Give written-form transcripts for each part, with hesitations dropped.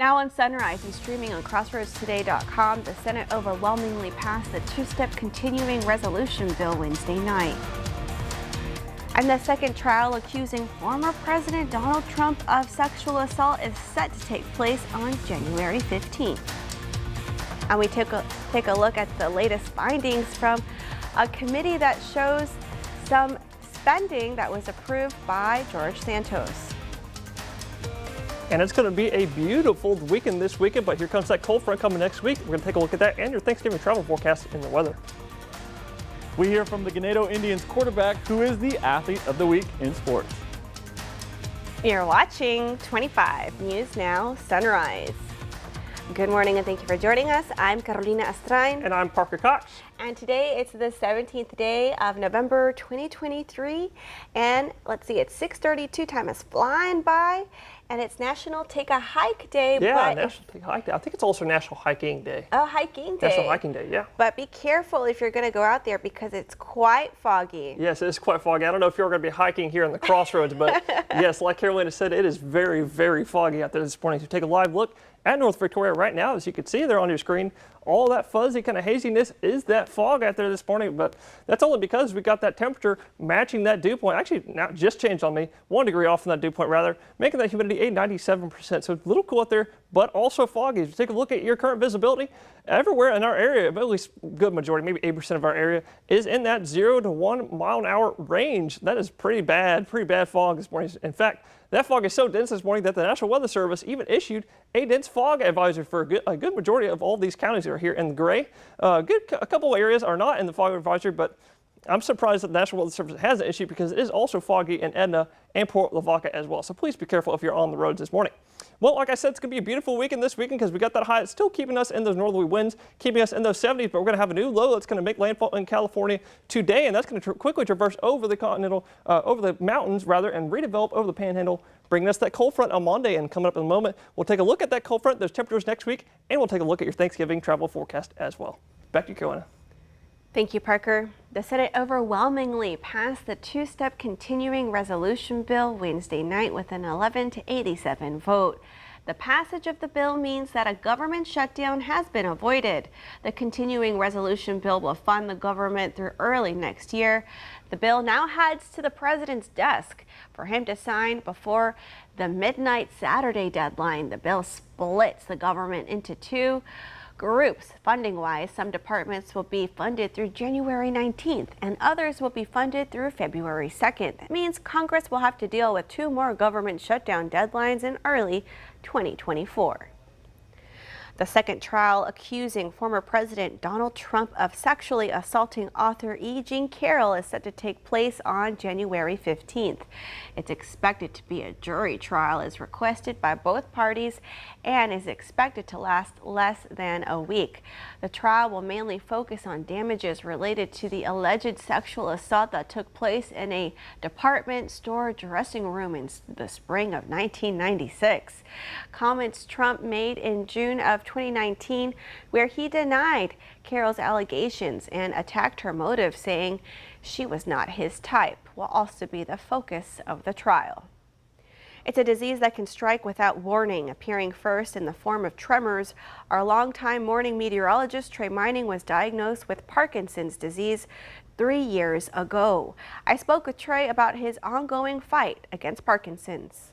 Now on Sunrise and streaming on CrossroadsToday.com, the Senate overwhelmingly passed the two-step continuing resolution bill Wednesday night. And the second trial accusing former President Donald Trump of sexual assault is set to take place on January 15th. And we take a look at the latest findings from a committee that shows some spending that was approved by George Santos. And it's going to be a beautiful weekend this weekend, but here comes that cold front coming next week. We're going to take a look at that and your Thanksgiving travel forecast and the weather. We hear from the Ganado Indians quarterback, who is the athlete of the week in sports. You're watching 25 News Now Sunrise. Good morning and thank you for joining us. I'm Carolina Astrain. And I'm Parker Cox. And today it's the 17th day of November 2023. And let's see, it's 6:32. Time is flying by. And it's National Take a Hike Day. Yeah, National Take a Hike Day. I think it's also National Hiking Day. Oh, hiking day. National Hiking Day, yeah. But be careful if you're going to go out there because it's quite foggy. Yes, it is quite foggy. I don't know if you're going to be hiking here in the Crossroads, but yes, like Carolina said, it is very, very foggy out there this morning. So take a live look at North Victoria right now. As you can see there on your screen, all that fuzzy kind of haziness is that fog out there this morning, but that's only because we got that temperature matching that dew point. Actually, now it just changed on me, 1 degree off from that dew point rather, making that humidity 97%. So a little cool out there, but also foggy. If you take a look at your current visibility, everywhere in our area, at least a good majority, maybe 8% of our area, is in that 0 to 1 mile an hour range. That is pretty bad fog this morning. In fact, that fog is so dense this morning that the National Weather Service even issued a dense fog advisory for a good majority of all these counties that are here in the gray. A couple of areas are not in the fog advisory, but I'm surprised that the National Weather Service has an issue because it is also foggy in Edna and Port Lavaca as well. So please be careful if you're on the roads this morning. Well, like I said, it's going to be a beautiful weekend this weekend because we got that high. It's still keeping us in those northerly winds, keeping us in those 70s, but we're going to have a new low that's going to make landfall in California today, and that's going to quickly traverse over the over the mountains rather, and redevelop over the panhandle, bringing us that cold front on Monday. And coming up in a moment, we'll take a look at that cold front, those temperatures next week, and we'll take a look at your Thanksgiving travel forecast as well. Back to you, Carolina. Thank you, Parker. The Senate overwhelmingly passed the two-step continuing resolution bill Wednesday night with an 11 to 87 vote. The passage of the bill means that a government shutdown has been avoided. The continuing resolution bill will fund the government through early next year. The bill now heads to the president's desk for him to sign before the midnight Saturday deadline. The bill splits the government into two groups. Funding-wise, some departments will be funded through January 19th and others will be funded through February 2nd. That means Congress will have to deal with two more government shutdown deadlines in early 2024. The second trial accusing former President Donald Trump of sexually assaulting author E. Jean Carroll is set to take place on January 15th. It's expected to be a jury trial as requested by both parties and is expected to last less than a week. The trial will mainly focus on damages related to the alleged sexual assault that took place in a department store dressing room in the spring of 1996. Comments Trump made in June of 2019, where he denied Carroll's allegations and attacked her motive, saying she was not his type, will also be the focus of the trial. It's a disease that can strike without warning, appearing first in the form of tremors. Our longtime morning meteorologist Trey Mining was diagnosed with Parkinson's disease 3 years ago. I spoke with Trey about his ongoing fight against Parkinson's.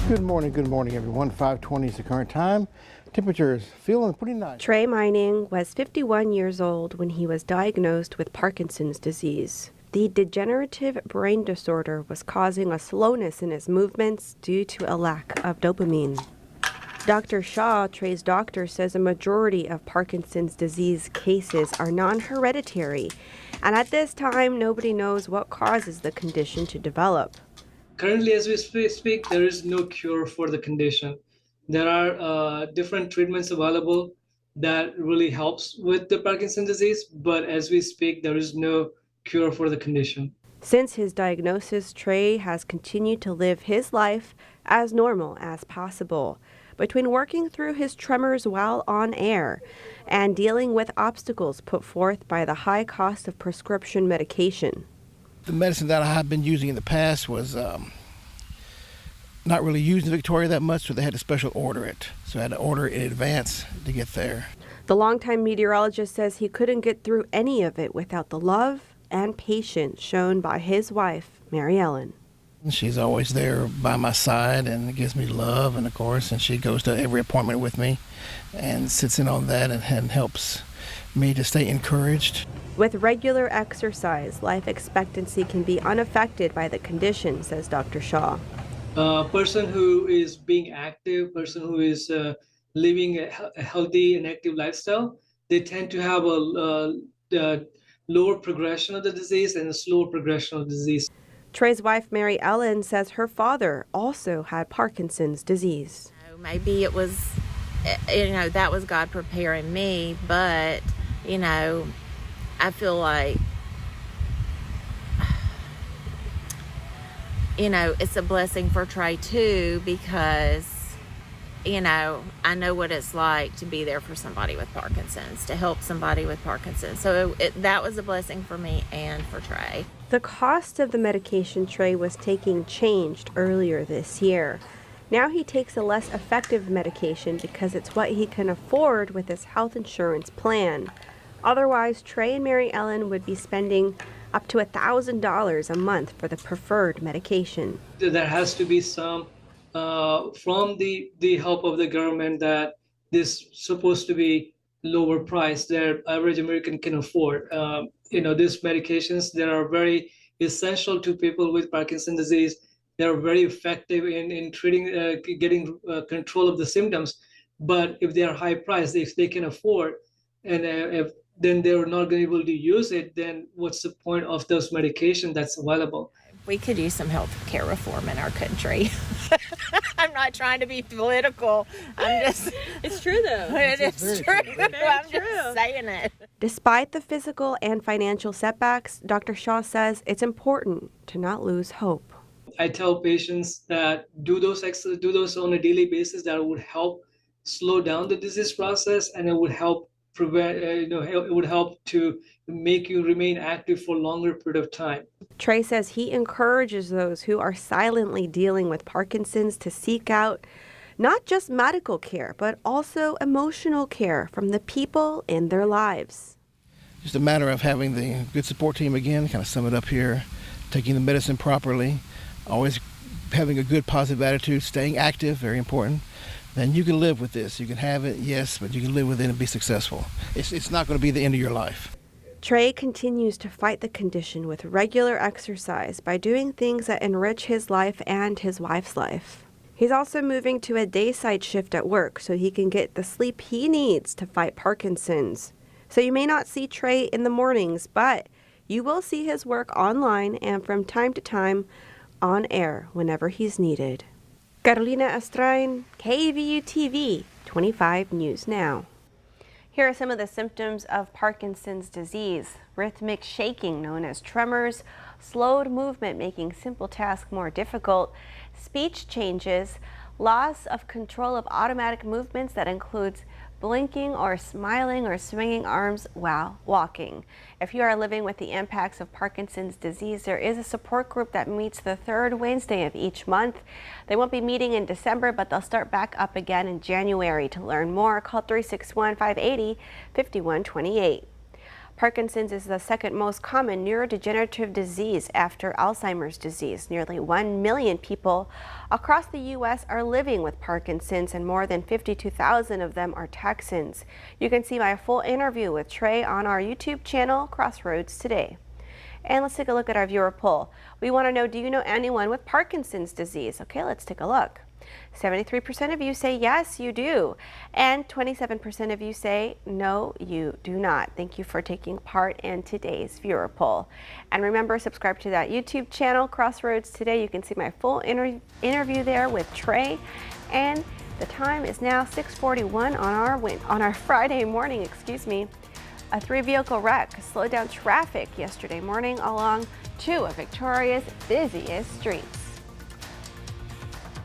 Good morning, everyone. 5:20 is the current time. Temperature is feeling pretty nice. Trey Mining was 51 years old when he was diagnosed with Parkinson's disease. The degenerative brain disorder was causing a slowness in his movements due to a lack of dopamine. Dr. Shaw, Trey's doctor, says a majority of Parkinson's disease cases are non-hereditary, and at this time, nobody knows what causes the condition to develop. Currently, as we speak, there is no cure for the condition. There are different treatments available that really helps with the Parkinson's disease, but as we speak, there is no cure for the condition. Since his diagnosis, Trey has continued to live his life as normal as possible. Between working through his tremors while on air and dealing with obstacles put forth by the high cost of prescription medication. The medicine that I have been using in the past was not really using Victoria that much, so they had to special order it. So I had to order it in advance to get there. The longtime meteorologist says he couldn't get through any of it without the love and patience shown by his wife, Mary Ellen. She's always there by my side and gives me love, and of course, and she goes to every appointment with me and sits in on that and helps me to stay encouraged. With regular exercise, life expectancy can be unaffected by the condition, says Dr. Shaw. A person who is being active, person who is living a healthy and active lifestyle, they tend to have a lower progression of the disease and a slower progression of the disease. Trey's wife, Mary Ellen, says her father also had Parkinson's disease. Maybe it was, that was God preparing me, but, I feel like, it's a blessing for Trey too, because, I know what it's like to be there for somebody with Parkinson's, to help somebody with Parkinson's. So that was a blessing for me and for Trey. The cost of the medication Trey was taking changed earlier this year. Now he takes a less effective medication because it's what he can afford with his health insurance plan. Otherwise, Trey and Mary Ellen would be spending up to $1,000 a month for the preferred medication. There has to be some from the help of the government that this supposed to be lower price that average American can afford. These medications that are very essential to people with Parkinson's disease. They're very effective in treating, getting control of the symptoms. But if they are high priced, if they can afford, and if then they're not going to be able to use it, then what's the point of those medication that's available? We could use some health care reform in our country. I'm not trying to be political. I'm just... It's true, though. It's true. I'm just saying it. Despite the physical and financial setbacks, Dr. Shaw says it's important to not lose hope. I tell patients that do those on a daily basis. That would help slow down the disease process, and it would help prevent. It would help to make you remain active for a longer period of time. Trey says he encourages those who are silently dealing with Parkinson's to seek out not just medical care, but also emotional care from the people in their lives. Just a matter of having the good support team again, kind of sum it up here, taking the medicine properly, always having a good positive attitude, staying active, very important. Then you can live with this. You can have it, yes, but you can live with it and be successful. It's not going to be the end of your life. Trey continues to fight the condition with regular exercise by doing things that enrich his life and his wife's life. He's also moving to a dayside shift at work so he can get the sleep he needs to fight Parkinson's. So you may not see Trey in the mornings, but you will see his work online and from time to time on air whenever he's needed. Carolina Estrain, KVU TV, 25 News Now. Here are some of the symptoms of Parkinson's disease. Rhythmic shaking, known as tremors, slowed movement making simple tasks more difficult, speech changes, loss of control of automatic movements that includes blinking or smiling or swinging arms while walking. If you are living with the impacts of Parkinson's disease, there is a support group that meets the third Wednesday of each month. They won't be meeting in December, but they'll start back up again in January. To learn more, call 361-580-5128. Parkinson's is the second most common neurodegenerative disease after Alzheimer's disease. Nearly 1 million people across the U.S. are living with Parkinson's, and more than 52,000 of them are Texans. You can see my full interview with Trey on our YouTube channel, Crossroads Today. And let's take a look at our viewer poll. We want to know, do you know anyone with Parkinson's disease? Okay, let's take a look. 73% of you say yes, you do, and 27% of you say no, you do not. Thank you for taking part in today's viewer poll. And remember, subscribe to that YouTube channel, Crossroads Today. You can see my full interview there with Trey. And the time is now 6:41 on our Friday morning. Excuse me. A 3-vehicle wreck slowed down traffic yesterday morning along two of Victoria's busiest streets.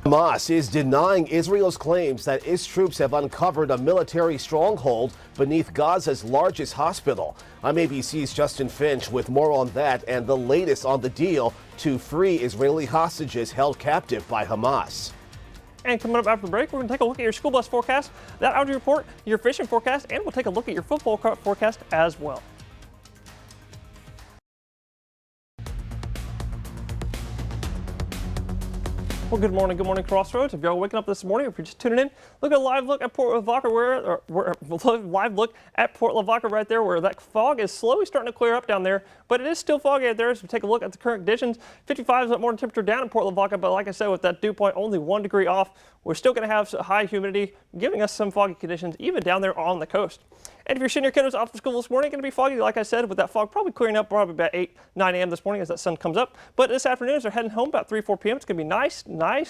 Hamas is denying Israel's claims that its troops have uncovered a military stronghold beneath Gaza's largest hospital. I'm ABC's Justin Finch with more on that and the latest on the deal to free Israeli hostages held captive by Hamas. And coming up after the break, we're going to take a look at your school bus forecast, that Audi report, your fishing forecast, and we'll take a look at your football forecast as well. Well, good morning, Crossroads. If y'all waking up this morning, if you're just tuning in, look at a live look at Port Lavaca, live look at Port Lavaca right there, where that fog is slowly starting to clear up down there, but it is still foggy out there. So take a look at the current conditions. 55 is more temperature down in Port Lavaca, but like I said, with that dew point only 1 degree off, we're still going to have high humidity, giving us some foggy conditions even down there on the coast. And if you're sending your kiddos off to school this morning, it's going to be foggy, like I said, with that fog probably clearing up probably about 9 a.m. this morning as that sun comes up. But this afternoon, as they're heading home about 4 p.m., it's going to be nice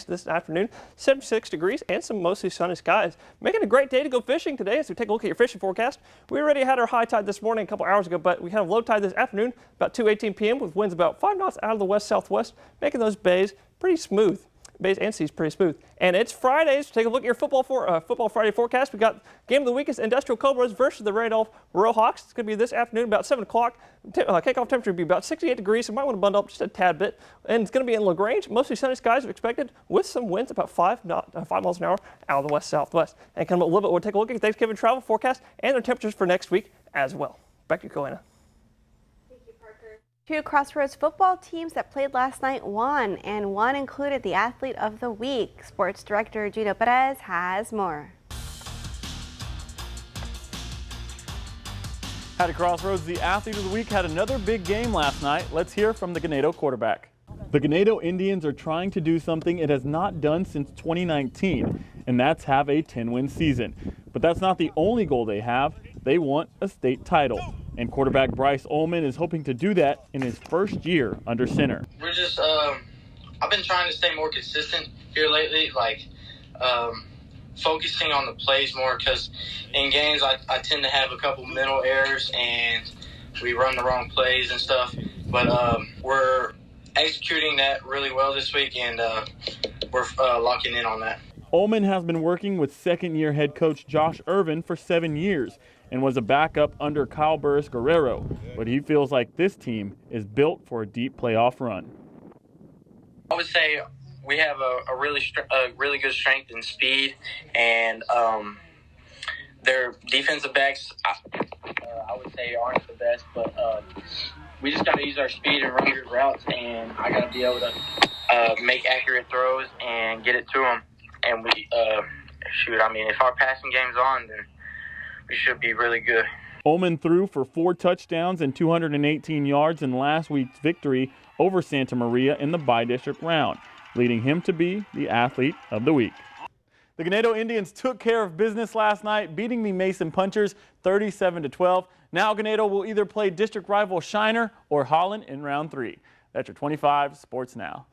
this afternoon, 76 degrees and some mostly sunny skies. Making a great day to go fishing today as we take a look at your fishing forecast. We already had our high tide this morning a couple hours ago, but we have low tide this afternoon about 2:18 p.m. with winds about 5 knots out of the west-southwest, making those bays pretty smooth. Bays and seas pretty smooth. And it's Fridays. Take a look at your football Friday forecast. We got game of the week is Industrial Cobras versus the Randolph Royal Hawks. It's going to be this afternoon about 7 o'clock. Kickoff temperature will be about 68 degrees, so you might want to bundle up just a tad bit. And it's going to be in LaGrange. Mostly sunny skies are expected with some winds about 5 miles an hour out of the west-southwest. And coming up a little bit, we'll take a look at Thanksgiving travel forecast and their temperatures for next week as well. Back to you, Coena. 2 Crossroads football teams that played last night won, and one included the Athlete of the Week. Sports Director Gino Perez has more. At Crossroads, the Athlete of the Week had another big game last night. Let's hear from the Ganado quarterback. The Ganado Indians are trying to do something it has not done since 2019, and that's have a 10-win season. But that's not the only goal they have. They want a state title. And quarterback Bryce Ullman is hoping to do that in his first year under center. We're just, I've been trying to stay more consistent here lately, focusing on the plays more, because in games I tend to have a couple mental errors and we run the wrong plays and stuff. But we're executing that really well this week, and we're locking in on that. Ullman has been working with second-year head coach Josh Irvin for 7 years and was a backup under Kyle Burris Guerrero, but he feels like this team is built for a deep playoff run. I would say we have a really good strength and speed, and their defensive backs, I would say, aren't the best, but we just got to use our speed and run good routes, and I got to be able to make accurate throws and get it to them. And if our passing game's on, then we should be really good. Ullman threw for 4 touchdowns and 218 yards in last week's victory over Santa Maria in the bi-district round, leading him to be the Athlete of the Week. The Ganado Indians took care of business last night, beating the Mason Punchers 37-12. Now Ganado will either play district rival Shiner or Holland in round 3. That's your 25 Sports Now.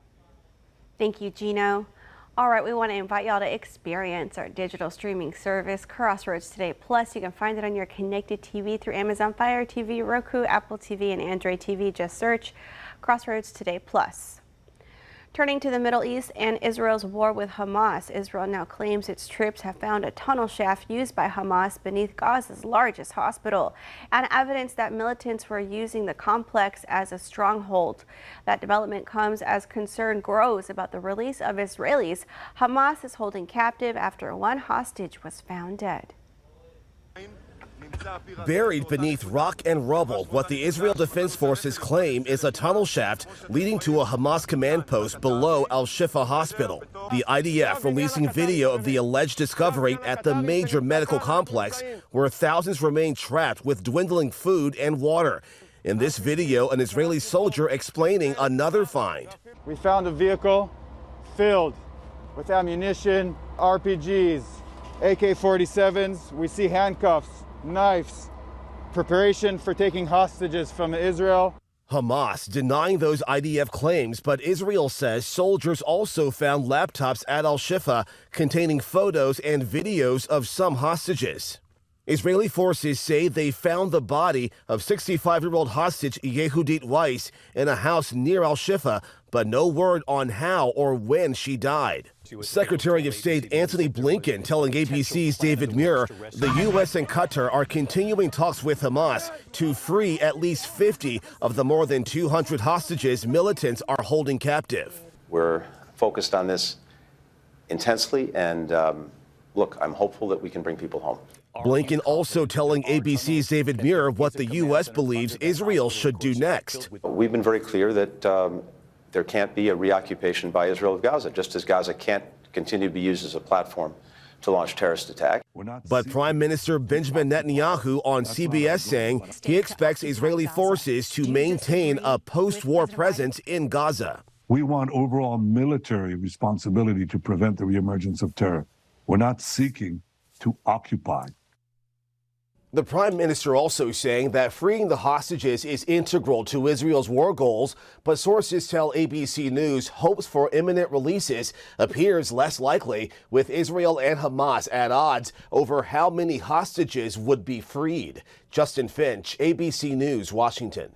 Thank you, Gino. All right, we want to invite y'all to experience our digital streaming service, Crossroads Today Plus. You can find it on your connected TV through Amazon Fire TV, Roku, Apple TV, and Android TV. Just search Crossroads Today Plus. Turning to the Middle East and Israel's war with Hamas, Israel now claims its troops have found a tunnel shaft used by Hamas beneath Gaza's largest hospital, and evidence that militants were using the complex as a stronghold. That development comes as concern grows about the release of Israelis Hamas is holding captive after one hostage was found dead. Buried beneath rock and rubble, what the Israel Defense Forces claim is a tunnel shaft leading to a Hamas command post below Al-Shifa Hospital. The IDF releasing video of the alleged discovery at the major medical complex, where thousands remain trapped with dwindling food and water. In this video, an Israeli soldier explaining another find. We found a vehicle filled with ammunition, RPGs, AK-47s. We see handcuffs, knives, preparation for taking hostages from Israel. Hamas denying those IDF claims, but Israel says soldiers also found laptops at Al-Shifa containing photos and videos of some hostages. Israeli forces say they found the body of 65-year-old hostage Yehudit Weiss in a house near Al-Shifa, but no word on how or when she died. Secretary of State Antony Blinken telling ABC's David Muir the U.S. and Qatar are continuing talks with Hamas to free at least 50 of the more than 200 hostages militants are holding captive. We're focused on this intensely, and look, I'm hopeful that we can bring people home. Blinken also telling ABC's David Muir what the U.S. believes Israel should do next. We've been very clear that there can't be a reoccupation by Israel of Gaza, just as Gaza can't continue to be used as a platform to launch terrorist attacks. But Prime Minister Benjamin Netanyahu on CBS saying he expects Israeli forces to maintain a post-war presence in Gaza. We want overall military responsibility to prevent the reemergence of terror. We're not seeking to occupy. The Prime Minister also saying that freeing the hostages is integral to Israel's war goals, but sources tell ABC News hopes for imminent releases appears less likely, with Israel and Hamas at odds over how many hostages would be freed. Justin Finch, ABC News, Washington.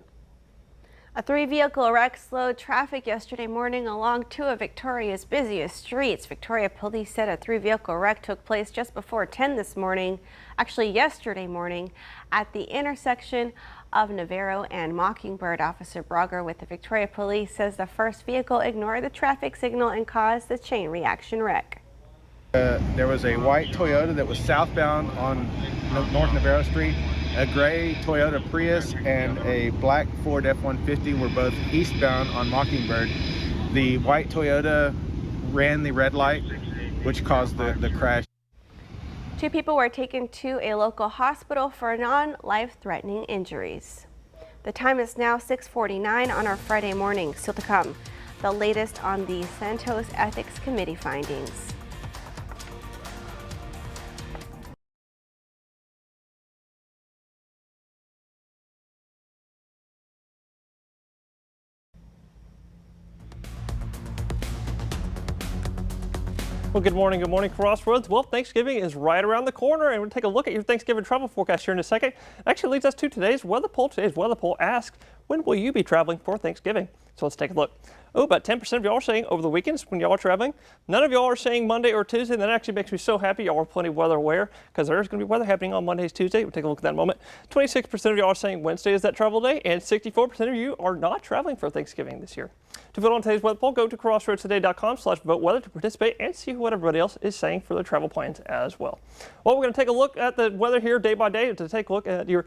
A 3-vehicle wreck slowed traffic yesterday morning along two of Victoria's busiest streets. Victoria police said a 3-vehicle wreck took place just before 10 this morning, actually yesterday morning, at the intersection of Navarro and Mockingbird. Officer Brogger with the Victoria Police says the first vehicle ignored the traffic signal and caused the chain reaction wreck. There was a white Toyota that was southbound on North Navarro Street. A gray Toyota Prius and a black Ford F-150 were both eastbound on Mockingbird. The white Toyota ran the red light, which caused the crash. 2 people were taken to a local hospital for non-life-threatening injuries. The time is now 6:49 on our Friday morning. Still to come, the latest on the Santos Ethics Committee findings. Well, good morning, Crossroads. Well, Thanksgiving is right around the corner, and we'll take a look at your Thanksgiving travel forecast here in a second. It actually leads us to today's weather poll. Today's weather poll asks, when will you be traveling for Thanksgiving? So let's take a look. Oh, about 10% of y'all are saying over the weekends when y'all are traveling. None of y'all are saying Monday or Tuesday. And that actually makes me so happy y'all are plenty weather aware, because there's going to be weather happening on Mondays, Tuesday. We'll take a look at that in a moment. 26% of y'all are saying Wednesday is that travel day, and 64% of you are not traveling for Thanksgiving this year. To vote on today's weather poll, go to crossroadstoday.com/vote-weather to participate and see what everybody else is saying for their travel plans as well. Well, we're going to take a look at the weather here day by day to take a look at your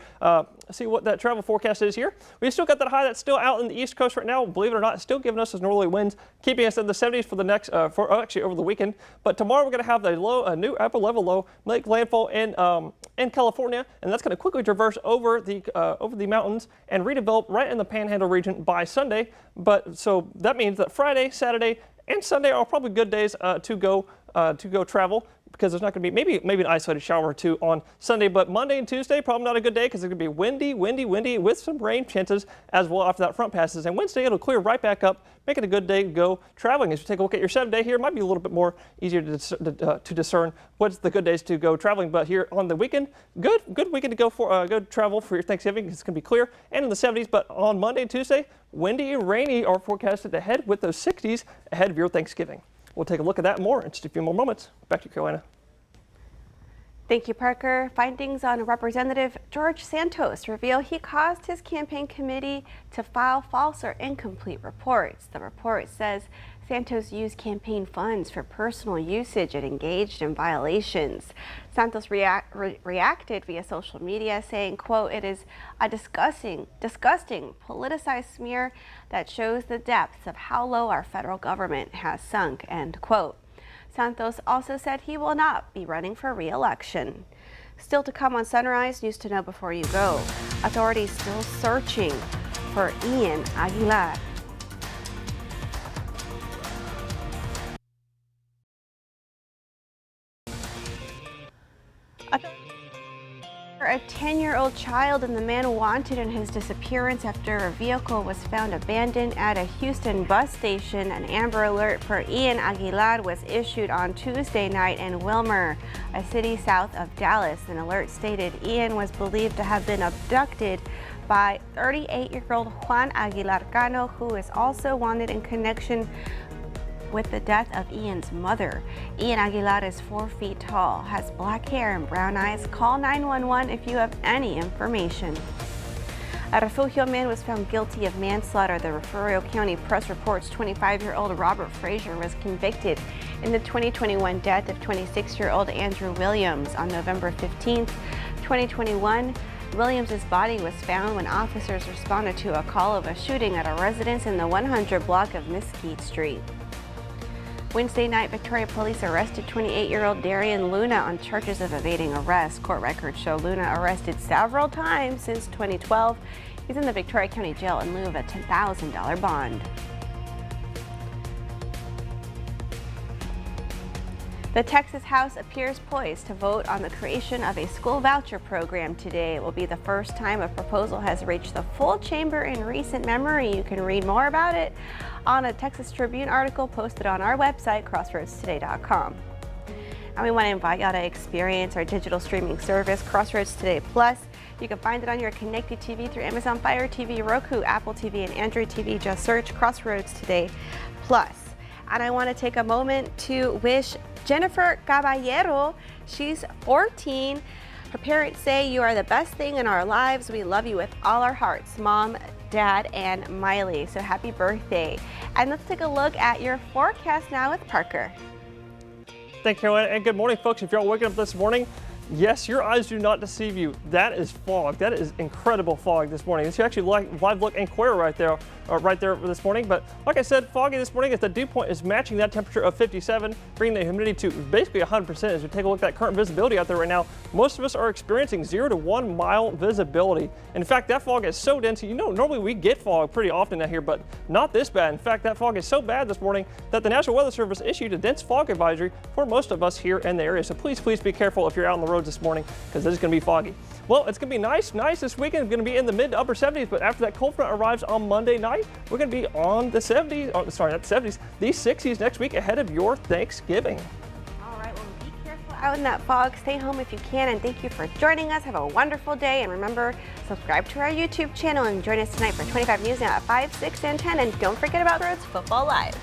see what that travel forecast is here. We still got that high that's still out in the East Coast right now. Believe it or not, it's still giving us those northerly winds, keeping us in the 70s for the next actually over the weekend. But tomorrow we're going to have a new upper level low make landfall in California, and that's going to quickly traverse over the mountains and redevelop right in the Panhandle region by Sunday. But so that means that Friday, Saturday, and Sunday are probably good days to go travel, because there's not going to be maybe an isolated shower or two on Sunday. But Monday and Tuesday, probably not a good day, because it's going to be windy with some rain chances as well after that front passes. And Wednesday, it'll clear right back up, making it a good day to go traveling. As you take a look at your 7-day here, it might be a little bit more easier to discern what's the good days to go traveling. But here on the weekend, good weekend to go for good travel for your Thanksgiving. It's going to be clear and in the 70s. But on Monday and Tuesday, windy and rainy are forecasted ahead with those 60s ahead of your Thanksgiving. We'll take a look at that more in just a few more moments. Back to you, Carolina. Thank you, Parker. Findings on Representative George Santos reveal he caused his campaign committee to file false or incomplete reports. The report says Santos used campaign funds for personal usage and engaged in violations. Santos reacted via social media saying, quote, "It is a disgusting, politicized smear that shows the depths of how low our federal government has sunk," end quote. Santos also said he will not be running for re-election. Still to come on Sunrise, news to know before you go. Authorities still searching for Ian Aguilar. A 10-year-old child and the man wanted in his disappearance after a vehicle was found abandoned at a Houston bus station. An Amber Alert for Ian Aguilar was issued on Tuesday night in Wilmer. a city south of Dallas. An alert stated Ian was believed to have been abducted by 38-year-old Juan Aguilar Cano, who is also wanted in connection with the death of Ian's mother. Ian Aguilar is 4 feet tall, has black hair and brown eyes. Call 911 if you have any information. A Refugio man was found guilty of manslaughter. The Refugio County Press reports 25-year-old Robert Frazier was convicted in the 2021 death of 26-year-old Andrew Williams. On November 15th, 2021, Williams' body was found when officers responded to a call of a shooting at a residence in the 100 block of Mesquite Street. Wednesday night, Victoria police arrested 28-year-old Darian Luna on charges of evading arrest. Court records show Luna arrested several times since 2012. He's in the Victoria County Jail in lieu of a $10,000 bond. The Texas House appears poised to vote on the creation of a school voucher program today. It will be the first time a proposal has reached the full chamber in recent memory. You can read more about it on a Texas Tribune article posted on our website, crossroadstoday.com. And we want to invite y'all to experience our digital streaming service, Crossroads Today Plus. You can find it on your connected TV through Amazon Fire TV, Roku, Apple TV, and Android TV. Just search Crossroads Today Plus. And I want to take a moment to wish Jennifer Caballero. She's 14. Her parents say you are the best thing in our lives. We love you with all our hearts, Mom, Dad, and Miley. So happy birthday. And let's take a look at your forecast now with Parker. Thank you, Carolina, and good morning, folks. If you're all waking up this morning, yes, your eyes do not deceive you. That is fog. That is incredible fog this morning. It's actually like live look in Cuero right there this morning. But like I said, foggy this morning as the dew point is matching that temperature of 57, bringing the humidity to basically 100%. As we take a look at that current visibility out there right now, most of us are experiencing 0 to 1 mile visibility. In fact, that fog is so dense. You know, normally we get fog pretty often out here, but not this bad. In fact, that fog is so bad this morning that the National Weather Service issued a dense fog advisory for most of us here in the area. So please be careful if you're out on the roads this morning, because it is going to be foggy. Well, it's going to be nice this weekend. It's going to be in the mid to upper 70s, but after that cold front arrives on Monday night, we're going to be on the 70s, not the 70s, the 60s next week ahead of your Thanksgiving. All right, well, be careful out in that fog. Stay home if you can, and thank you for joining us. Have a wonderful day, and remember, subscribe to our YouTube channel and join us tonight for 25 News now at 5, 6, and 10, and don't forget about Roads Football Live.